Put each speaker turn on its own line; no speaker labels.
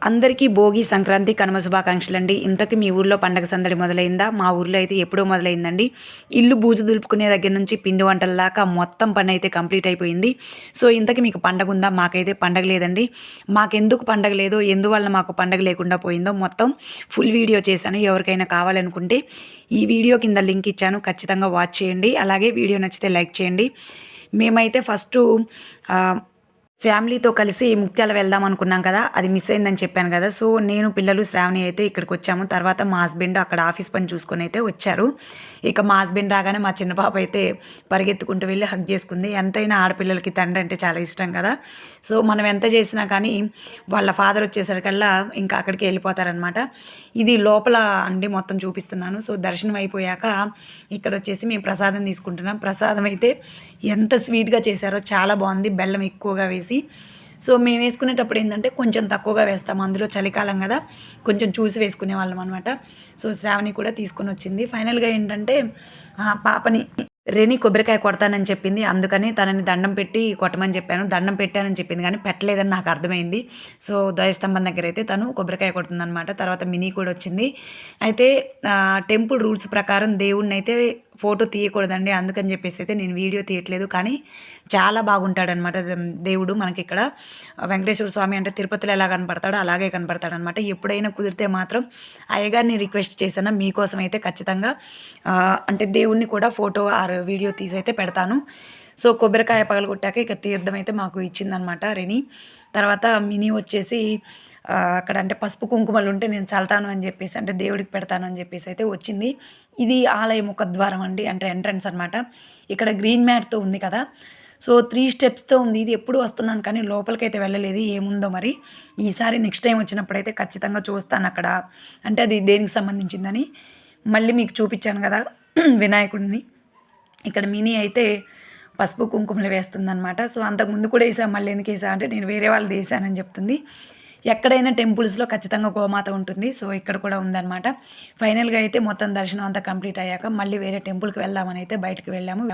అందరికీ భోగి, సంక్రాంతి, కనుమ శుభాకాంక్షలండి. ఇంతకీ మీ ఊర్లో పండగ సందడి మొదలైందా? మా ఊర్లో అయితే ఎప్పుడో మొదలైందండి. ఇల్లు బూజు దులుపుకునే దగ్గర నుంచి పిండి వంటల దాకా మొత్తం పనైతే కంప్లీట్ అయిపోయింది. సో, ఇంతకీ మీకు పండగుందా? మాకైతే పండగ లేదండి. మాకెందుకు పండగ లేదో, ఎందువల్ల మాకు పండగ లేకుండా పోయిందో మొత్తం ఫుల్ వీడియో చేశాను. ఎవరికైనా కావాలనుకుంటే ఈ వీడియో కింద లింక్ ఇచ్చాను. ఖచ్చితంగా వాచ్ చేయండి. అలాగే వీడియో నచ్చితే లైక్ చేయండి. మేమైతే ఫస్టు ఫ్యామిలీతో కలిసి ముత్యాల వెళ్దాం అనుకున్నాం కదా! అది మిస్ అయిందని చెప్పాను కదా! సో, నేను, పిల్లలు, శ్రావణి అయితే ఇక్కడికొచ్చాము. తర్వాత మా హస్బెండ్ అక్కడ ఆఫీస్ పని చూసుకొని అయితే వచ్చారు. ఇక మా హస్బెండ్ రాగానే మా చిన్న పాప అయితే పరిగెత్తుకుంటూ వెళ్ళి హగ్ చేసుకుంది. ఎంతైనా ఆడపిల్లలకి తండ్రి అంటే చాలా ఇష్టం కదా! సో, మనం ఎంత చేసినా కానీ వాళ్ళ ఫాదర్ వచ్చేసరికల్లా ఇంకా అక్కడికే వెళ్ళిపోతారనమాట. ఇది లోపల అండి మొత్తం చూపిస్తున్నాను. సో, దర్శనం అయిపోయాక ఇక్కడొచ్చేసి మేము ప్రసాదం తీసుకుంటున్నాం. ప్రసాదం అయితే ఎంత స్వీట్‌గా చేశారో చాలా బావుంది. బెల్లం ఎక్కువగా వేసి. సో, మేము వేసుకునేటప్పుడు ఏందంటే కొంచెం తక్కువగా వేస్తాము. అందులో చలికాలం గదా! కొంచెం చూసి వేసుకునేవాళ్ళం అనమాట. సో, శ్రావణి కూడా తీసుకొనొచ్చింది. ఫైనల్‌గా ఏంటంటే పాపని రెని కొబ్బరికాయ కొడతానని చెప్పింది. అందుకని తనని దండం పెట్టి కొట్టమని చెప్పాను. దండం పెట్టానని చెప్పింది గానీ పెట్టలేదని నాకు అర్థమైంది. సో, ధ్వజస్తంభం దగ్గరైతే తను కొబ్బరికాయ కొడుతుందనమాట. తర్వాత మినీ కూడా వచ్చింది. అయితే టెంపుల్ రూల్స్ ప్రకారం దేవుడినైతే ఫోటో తీయకూడదండి. అందుకని చెప్పేసి అయితే నేను వీడియో తీయట్లేదు. కానీ చాలా బాగుంటాడనమాట దేవుడు మనకిక్కడ. వెంకటేశ్వర స్వామి అంటే తిరుపతిలో ఎలా కనపడతాడో అలాగే కనపడతాడనమాట. ఎప్పుడైనా కుదిరితే మాత్రం అయ్యగారిని రిక్వెస్ట్ చేశాను మీకోసం అయితే ఖచ్చితంగా అంటే దేవుడిని కూడా ఫోటో ఆర్ వీడియో తీసైతే పెడతాను. సో, కొబ్బరికాయ పగలగొట్టాక ఇక తీర్థం అయితే మాకు ఇచ్చిందనమాట రెని. తర్వాత మినీ వచ్చేసి అక్కడ అంటే పసుపు కుంకుమలు ఉంటే నేను చల్తాను అని చెప్పేసి అంటే దేవుడికి పెడతాను అని చెప్పేసి అయితే వచ్చింది. ఇది ఆలయ ముఖద్వారం అండి. అంటే ఎంట్రన్స్ అనమాట. ఇక్కడ గ్రీన్ మ్యాట్‌తో ఉంది కదా! సో, 3 స్టెప్స్‌తో ఉంది. ఇది ఎప్పుడు వస్తున్నాను కానీ లోపలికైతే వెళ్ళలేదు. ఏముందో మరి. ఈసారి నెక్స్ట్ టైమ్ వచ్చినప్పుడైతే ఖచ్చితంగా చూస్తానక్కడ. అంటే అది దేనికి సంబంధించిందని. మళ్ళీ మీకు చూపిచ్చాను గదా! వినాయకుడిని. ఇక్కడ మినీ అయితే పసుపు, కుంకుమలు వేస్తుందనమాట. సో, అంతకుముందు కూడా ఏసా మళ్ళీ ఎందుకేసా అంటే నేను వేరే వాళ్ళది ఏసానని చెప్తుంది. ఎక్కడైనా టెంపుల్స్‌లో ఖచ్చితంగా గోమాత ఉంటుంది. సో, ఇక్కడ కూడా ఉందనమాట. ఫైనల్‌గా అయితే మొత్తం దర్శనం అంతా కంప్లీట్ అయ్యాక మళ్ళీ వేరే టెంపుల్‌కి వెళ్దామని అయితే బయటికి వెళ్ళాము.